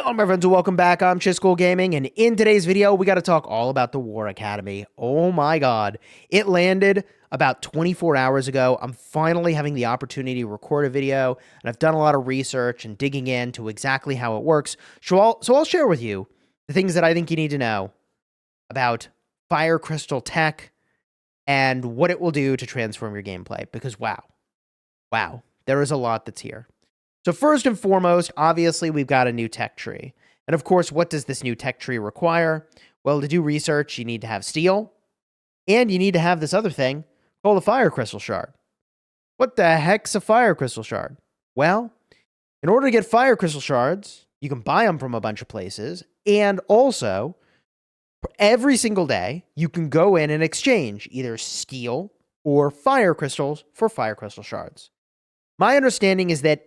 Hello, my friends, and welcome back. I'm Chiscool Gaming, and in today's video, we got to talk all about the War Academy. Oh my god. It landed about 24 hours ago. I'm finally having the opportunity to record a video, and I've done a lot of research and digging into exactly how it works. So I'll share with you the things that I think you need to know about Fire Crystal Tech and what it will do to transform your gameplay, because wow, there is a lot that's here. So first and foremost, obviously, we've got a new tech tree. And of course, what does this new tech tree require? Well, to do research, you need to have steel, and you need to have this other thing called a fire crystal shard. What the heck's a fire crystal shard? Well, in order to get fire crystal shards, you can buy them from a bunch of places, and also, every single day, you can go in and exchange either steel or fire crystals for fire crystal shards. My understanding is that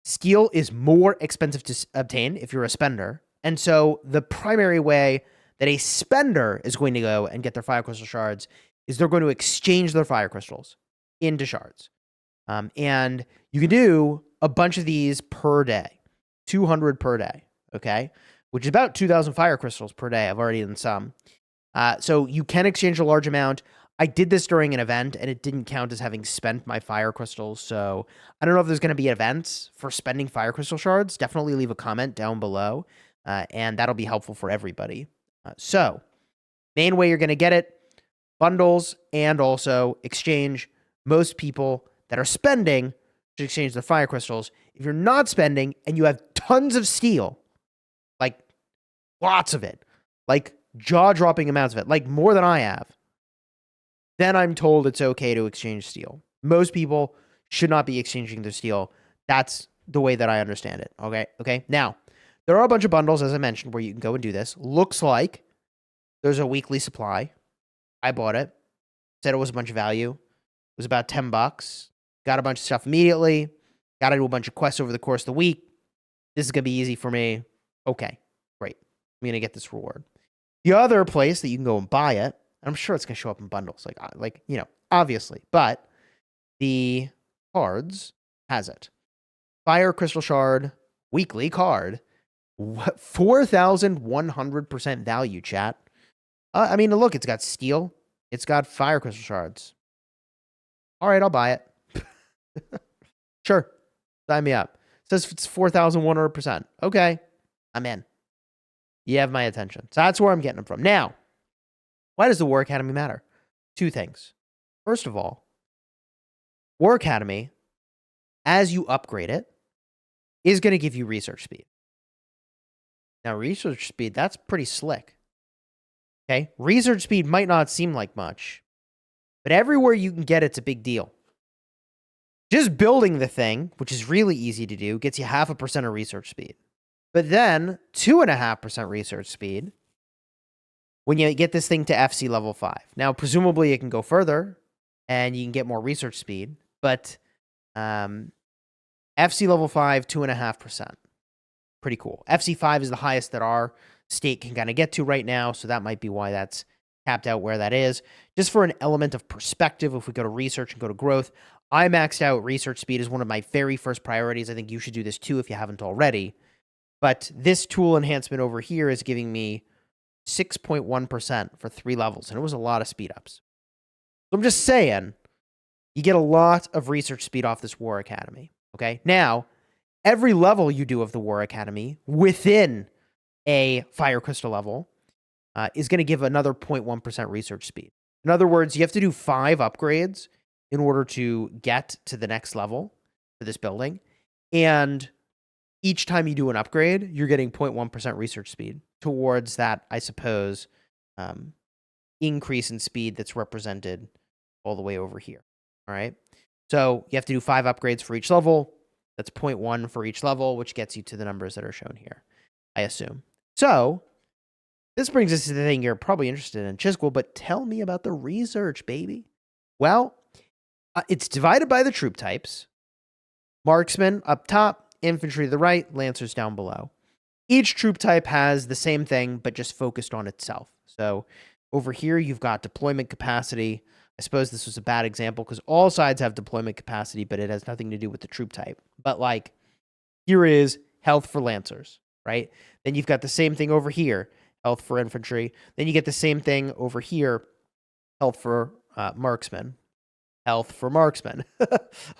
steel is more expensive to obtain if you're a spender. And so the primary way that a spender is going to go and get their fire crystal shards is they're going to exchange their fire crystals into shards. And you can do a bunch of these per day, 200 per day, okay? Which is about 2,000 fire crystals per day. I've already done some. So you can exchange a large amount. I did this during an event, and it didn't count as having spent my fire crystals, so I don't know if there's going to be events for spending fire crystal shards. Definitely leave a comment down below, and that'll be helpful for everybody. So, main way you're going to get it, bundles, and also exchange. Most people that are spending should exchange their fire crystals. If you're not spending, and you have tons of steel, like lots of it, like jaw-dropping amounts of it, like more than I have, then I'm told it's okay to exchange steel. Most people should not be exchanging their steel. That's the way that I understand it. Okay. Now, there are a bunch of bundles, as I mentioned, where you can go and do this. Looks like there's a weekly supply. I bought it. Said it was a bunch of value. It was about $10. Got a bunch of stuff immediately. Got to do a bunch of quests over the course of the week. This is going to be easy for me. Okay, great. I'm going to get this reward. The other place that you can go and buy it, I'm sure it's going to show up in bundles, like obviously. But the cards has it. Fire Crystal Shard weekly card. 4,100% value, chat. I mean, look, it's got steel. It's got Fire Crystal Shards. All right, I'll buy it. Sure. Sign me up. It says it's 4,100%. Okay, I'm in. You have my attention. So that's where I'm getting them from. Now, why does the War Academy matter? Two things. First of all, War Academy, as you upgrade it, is going to give you research speed. Now, research speed, that's pretty slick. Okay? Research speed might not seem like much, but everywhere you can get it's a big deal. Just building the thing, which is really easy to do, gets you 0.5% of research speed. But then 2.5% research speed when you get this thing to FC level 5. Now, presumably it can go further, and you can get more research speed, but FC level 5, 2.5%. Pretty cool. FC 5 is the highest that our state can kind of get to right now, so that might be why that's capped out where that is. Just for an element of perspective, if we go to research and go to growth, I maxed out research speed as one of my very first priorities. I think you should do this too if you haven't already. But this tool enhancement over here is giving me 6.1% for 3 levels, and it was a lot of speed ups. So I'm just saying, you get a lot of research speed off this War Academy, okay? Now, every level you do of the War Academy within a Fire Crystal level is going to give another 0.1% research speed. In other words, you have to do 5 upgrades in order to get to the next level for this building, and each time you do an upgrade, you're getting 0.1% research speed towards that, I suppose, increase in speed that's represented all the way over here. All right. So you have to do 5 upgrades for each level. That's 0.1 for each level, which gets you to the numbers that are shown here, I assume. So this brings us to the thing you're probably interested in, Chiscool, but tell me about the research, baby. Well, it's divided by the troop types. Marksman up top, infantry to the right, lancers down below. Each troop type has the same thing, but just focused on itself. So over here, you've got deployment capacity. I suppose this was a bad example because all sides have deployment capacity, but it has nothing to do with the troop type. But like, here is health for lancers. right? Then you've got the same thing over here, health for infantry. Then you get the same thing over here, health for marksmen, health for marksmen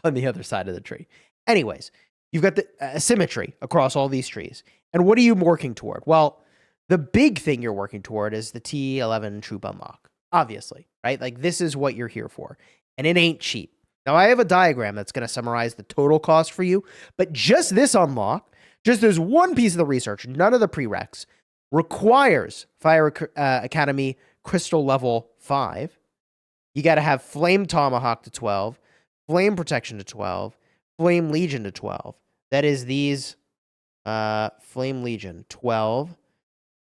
on the other side of the tree. Anyways, you've got the symmetry across all these trees. And what are you working toward? Well, the big thing you're working toward is the T11 troop unlock, obviously, right? Like this is what you're here for. And it ain't cheap. Now, I have a diagram that's going to summarize the total cost for you, but just this unlock, just there's one piece of the research, none of the prereqs, requires Fire Academy Crystal level 5. You got to have Flame Tomahawk to 12, Flame Protection to 12, Flame Legion to 12. That is these Flame Legion, 12.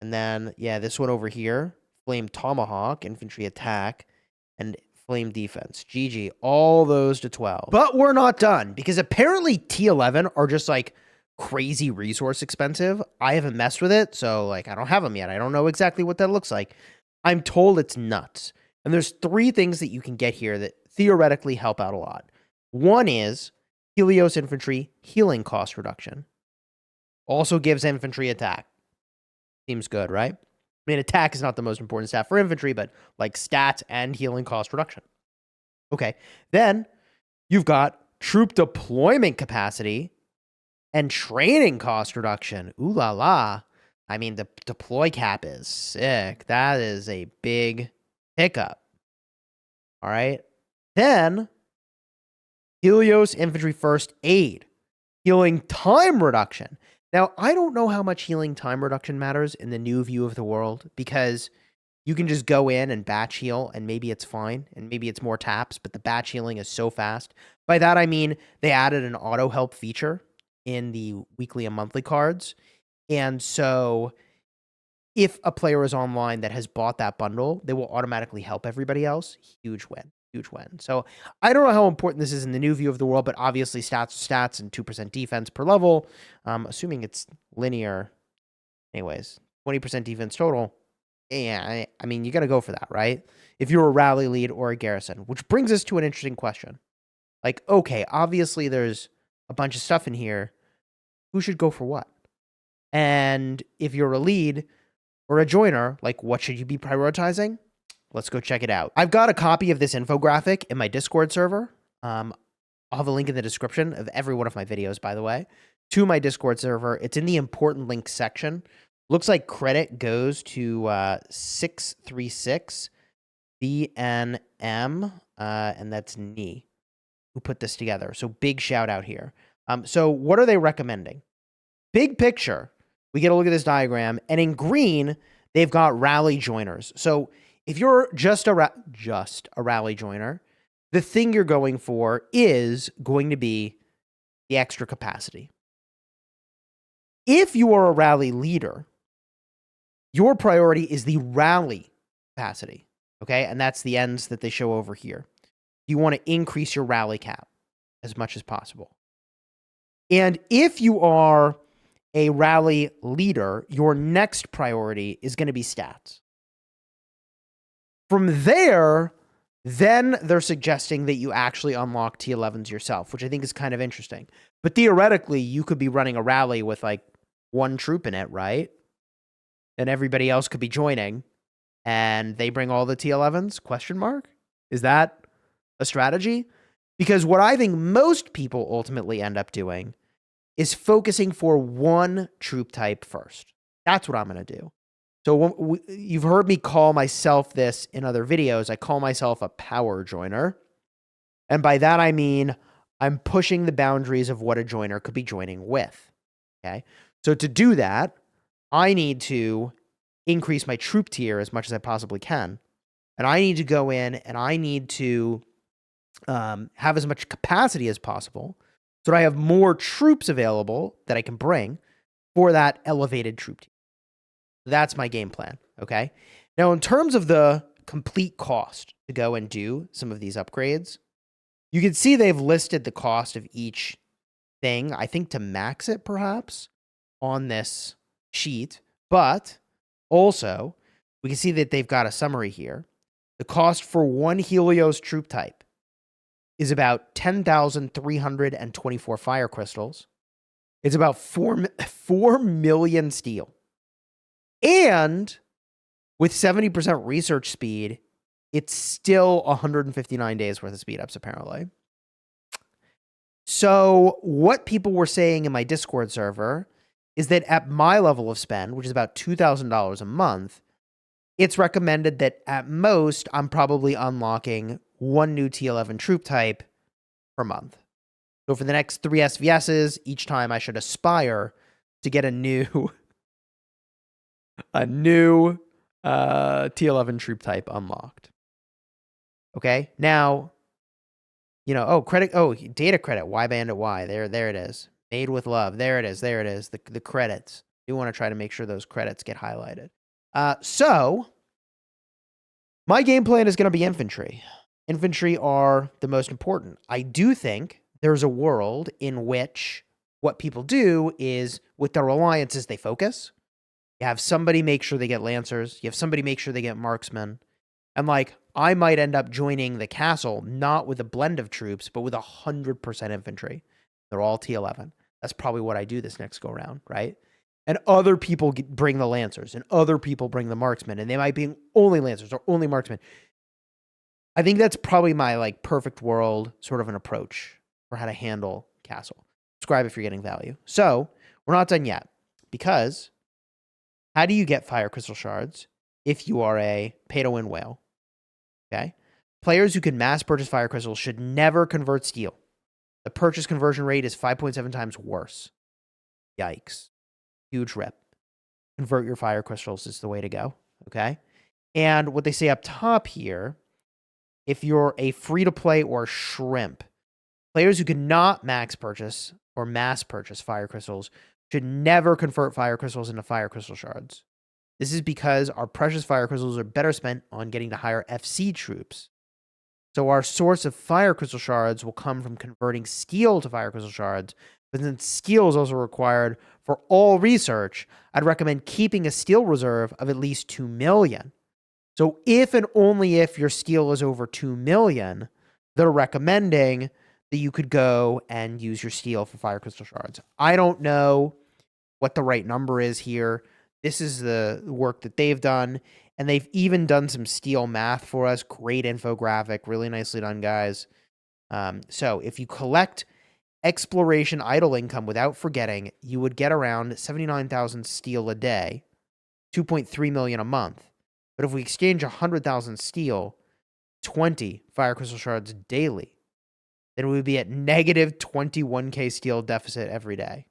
And then, yeah, this one over here, Flame Tomahawk, Infantry Attack, and Flame Defense. GG. All those to 12. But we're not done, because apparently T11 are just, like, crazy resource expensive. I haven't messed with it, so, like, I don't have them yet. I don't know exactly what that looks like. I'm told it's nuts. And there's 3 things that you can get here that theoretically help out a lot. One is Helios Infantry healing cost reduction. Also gives infantry attack. Seems good, right? I mean, attack is not the most important stat for infantry, but like stats and healing cost reduction. Okay. Then you've got troop deployment capacity and training cost reduction. Ooh la la. I mean, the deploy cap is sick. That is a big pickup. All right. Then Helios Infantry First Aid. Healing time reduction. Now, I don't know how much healing time reduction matters in the new view of the world, because you can just go in and batch heal and maybe it's fine and maybe it's more taps, but the batch healing is so fast. By that, I mean they added an auto help feature in the weekly and monthly cards. And so if a player is online that has bought that bundle, they will automatically help everybody else. Huge win. Huge win. So I don't know how important this is in the new view of the world, but obviously stats and 2% defense per level, assuming it's linear. Anyways, 20% defense total. Yeah, I mean, you got to go for that, right? If you're a rally lead or a garrison, which brings us to an interesting question. Like, okay, obviously there's a bunch of stuff in here. Who should go for what? And if you're a lead or a joiner, like, what should you be prioritizing? Let's go check it out. I've got a copy of this infographic in my Discord server. I'll have a link in the description of every one of my videos, by the way, to my Discord server. It's in the important links section. Looks like credit goes to 636 BNM, and that's Knee, who put this together. So big shout out here. So what are they recommending? Big picture, we get a look at this diagram, and in green, they've got rally joiners. So if you're just a rally joiner, the thing you're going for is going to be the extra capacity. If you are a rally leader, your priority is the rally capacity, okay? And that's the ends that they show over here. You want to increase your rally cap as much as possible. And if you are a rally leader, your next priority is going to be stats. From there, then they're suggesting that you actually unlock T11s yourself, which I think is kind of interesting. But theoretically, you could be running a rally with like 1 troop in it, right? And everybody else could be joining, and they bring all the T11s? Question mark? Is that a strategy? Because what I think most people ultimately end up doing is focusing for 1 troop type first. That's what I'm going to do. So you've heard me call myself this in other videos. I call myself a power joiner. And by that, I mean I'm pushing the boundaries of what a joiner could be joining with. Okay. So to do that, I need to increase my troop tier as much as I possibly can. And I need to go in and I need to have as much capacity as possible so that I have more troops available that I can bring for that elevated troop tier. That's my game plan, okay? Now, in terms of the complete cost to go and do some of these upgrades, you can see they've listed the cost of each thing, I think to max it perhaps, on this sheet. But also, we can see that they've got a summary here. The cost for 1 Helios troop type is about 10,324 fire crystals. It's about 4 million steel. And with 70% research speed, it's still 159 days worth of speed ups, apparently. So what people were saying in my Discord server is that at my level of spend, which is about $2,000 a month, it's recommended that at most, I'm probably unlocking one new T11 troop type per month. So for the next 3 SVSs, each time I should aspire to get a new T11 troop type unlocked. Okay, now, data credit, Y Bandit Y, there it is. Made with love, there it is, the credits. You want to try to make sure those credits get highlighted. So, my game plan is going to be infantry. Infantry are the most important. I do think there's a world in which what people do is, with their alliances, they focus. You have somebody make sure they get lancers. You have somebody make sure they get marksmen. And I might end up joining the castle, not with a blend of troops, but with 100% infantry. They're all T11. That's probably what I do this next go round, right? And other people bring the lancers, and other people bring the marksmen, and they might be only lancers or only marksmen. I think that's probably my perfect world sort of an approach for how to handle castle. Subscribe if you're getting value. So we're not done yet, because how do you get fire crystal shards if you are a pay-to-win whale? Okay. Players who can mass purchase fire crystals should never convert steel. The purchase conversion rate is 5.7 times worse. Yikes. Huge rip. Convert your fire crystals is the way to go. Okay. And what they say up top here, if you're a free-to-play or shrimp, players who cannot max purchase or mass purchase fire crystals should never convert fire crystals into fire crystal shards. This is because our precious fire crystals are better spent on getting to higher FC troops. So our source of fire crystal shards will come from converting steel to fire crystal shards, but since steel is also required for all research, I'd recommend keeping a steel reserve of at least 2 million. So if and only if your steel is over 2 million, they're recommending that you could go and use your steel for fire crystal shards. I don't know what the right number is here. This is the work that they've done, and they've even done some steel math for us. Great infographic, really nicely done, guys. So if you collect exploration idle income without forgetting, you would get around 79,000 steel a day, 2.3 million a month. But if we exchange 100,000 steel, 20 fire crystal shards daily, then we would be at negative 21k steel deficit every day.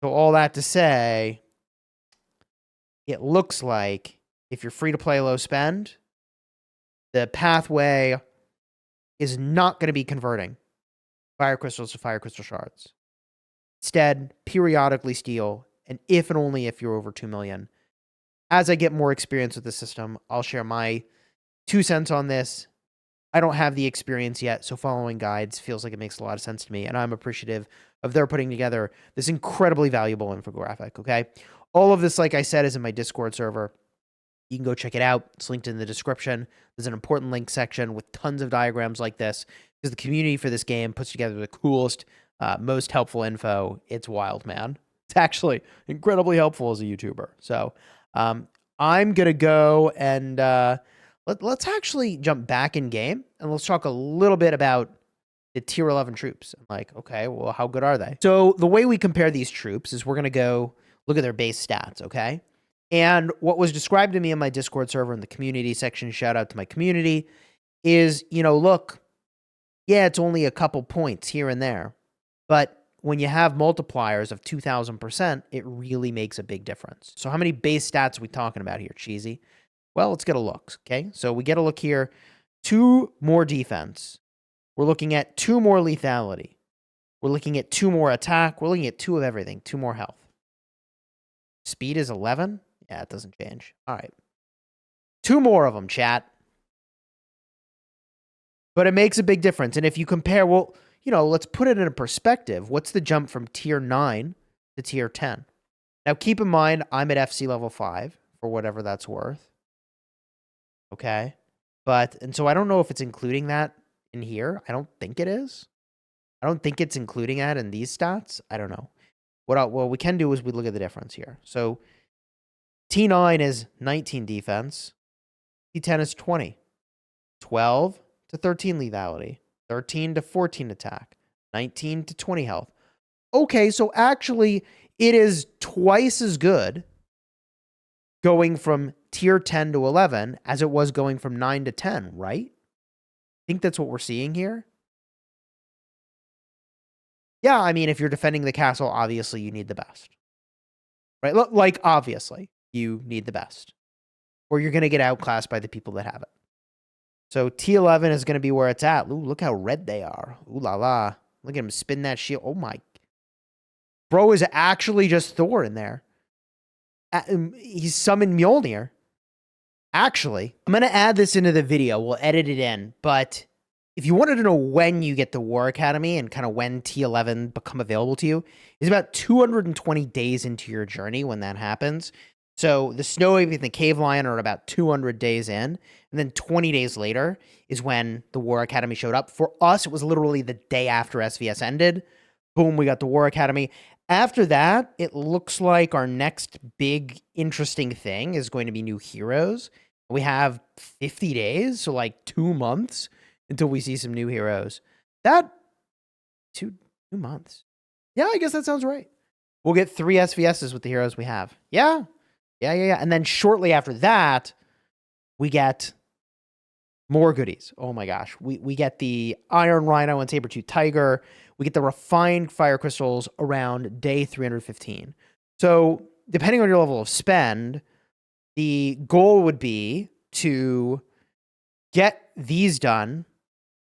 So all that to say, it looks like if you're free to play low spend, the pathway is not going to be converting fire crystals to fire crystal shards. Instead, periodically steel, and if and only if you're over 2 million. As I get more experience with the system, I'll share my 2 cents on this. I don't have the experience yet, so following guides feels like it makes a lot of sense to me, and I'm appreciative of their putting together this incredibly valuable infographic, okay? All of this, like I said, is in my Discord server. You can go check it out. It's linked in the description. There's an important link section with tons of diagrams like this, because the community for this game puts together the coolest, most helpful info. It's wild, man. It's actually incredibly helpful as a YouTuber. So I'm going to go and let's actually jump back in game, and let's talk a little bit about the tier 11 troops. Okay, well, how good are they? So the way we compare these troops is we're going to go look at their base stats, okay? And what was described to me in my Discord server in the community section, shout out to my community, is, look, yeah, it's only a couple points here and there, but when you have multipliers of 2,000%, it really makes a big difference. So how many base stats are we talking about here, Cheesy? Well, let's get a look, okay? So we get a look here. 2 more defense. We're looking at 2 more lethality. We're looking at 2 more attack. We're looking at 2 of everything. 2 more health. Speed is 11? Yeah, it doesn't change. All right. 2 more of them, chat. But it makes a big difference. And if you compare, well, let's put it in a perspective. What's the jump from tier 9 to tier 10? Now, keep in mind, I'm at FC level 5, for whatever that's worth. Okay? And so I don't know if it's including that in here. I don't think it is. I don't think it's including that in these stats. I don't know. What we can do is we look at the difference here. So T9 is 19 defense. T10 is 20. 12 to 13 lethality. 13 to 14 attack. 19 to 20 health. Okay, so actually it is twice as good going from tier 10 to 11 as it was going from 9 to 10, right? I think that's what we're seeing here. Yeah, I mean, if you're defending the castle, obviously you need the best. Right? Like, obviously, you need the best. Or you're going to get outclassed by the people that have it. So T11 is going to be where it's at. Ooh, look how red they are. Ooh la la. Look at him spin that shield. Oh my. Bro is actually just Thor in there. He's summoned Mjolnir. Actually, I'm going to add this into the video. We'll edit it in. But if you wanted to know when you get the War Academy and kind of when T11 become available to you, it's about 220 days into your journey when that happens. So the Snow Ape and the Cave Lion are about 200 days in. And then 20 days later is when the War Academy showed up. For us, it was literally the day after SVS ended. Boom, we got the War Academy. After that, it looks like our next big interesting thing is going to be new heroes. We have 50 days, so like 2 months until we see some new heroes. That 2 months. Yeah, I guess that sounds right. We'll get 3 SVSs with the heroes we have. Yeah. And then shortly after that, we get more goodies. Oh my gosh. We get the Iron Rhino and Saber-Tooth Tiger. We get the refined fire crystals around day 315. So depending on your level of spend, the goal would be to get these done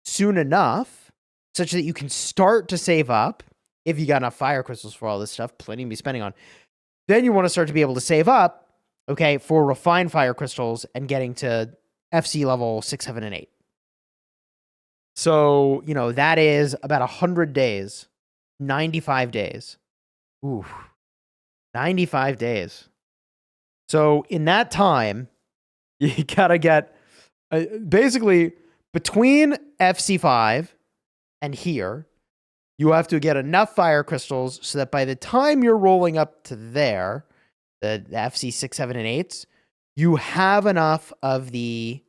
soon enough such that you can start to save up. If you got enough fire crystals for all this stuff, plenty to be spending on. Then you want to start to be able to save up, okay, for refined fire crystals and getting to FC level 6, 7, and 8. So, you know, that is about 100 days, 95 days. Ooh, 95 days. So in that time, you got to get basically between FC5 and here, you have to get enough fire crystals so that by the time you're rolling up to there, the FC 6, 7, and 8s, you have enough of the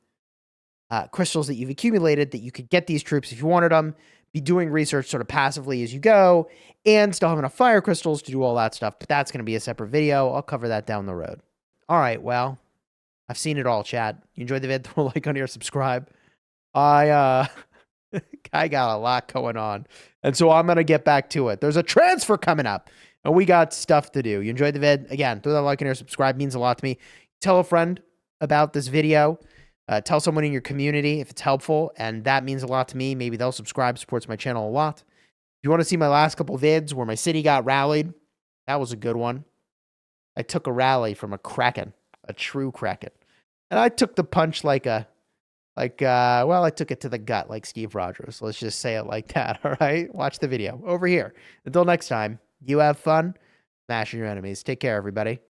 crystals that you've accumulated that you could get these troops if you wanted them, be doing research sort of passively as you go, and still have enough fire crystals to do all that stuff. But that's going to be a separate video. I'll cover that down the road. All right, well, I've seen it all, chat. You enjoyed the vid? Throw a like on here, subscribe. I got a lot going on, and so I'm going to get back to it. There's a transfer coming up, and we got stuff to do. You enjoyed the vid? Again, throw that like on here, subscribe. Means a lot to me. Tell a friend about this video. Tell someone in your community if it's helpful, and that means a lot to me. Maybe they'll subscribe, supports my channel a lot. If you want to see my last couple vids where my city got rallied, that was a good one. I took a rally from a Kraken, a true Kraken. And I took the punch well, I took it to the gut like Steve Rogers. Let's just say it like that, all right? Watch the video over here. Until next time, you have fun, smashing your enemies. Take care, everybody.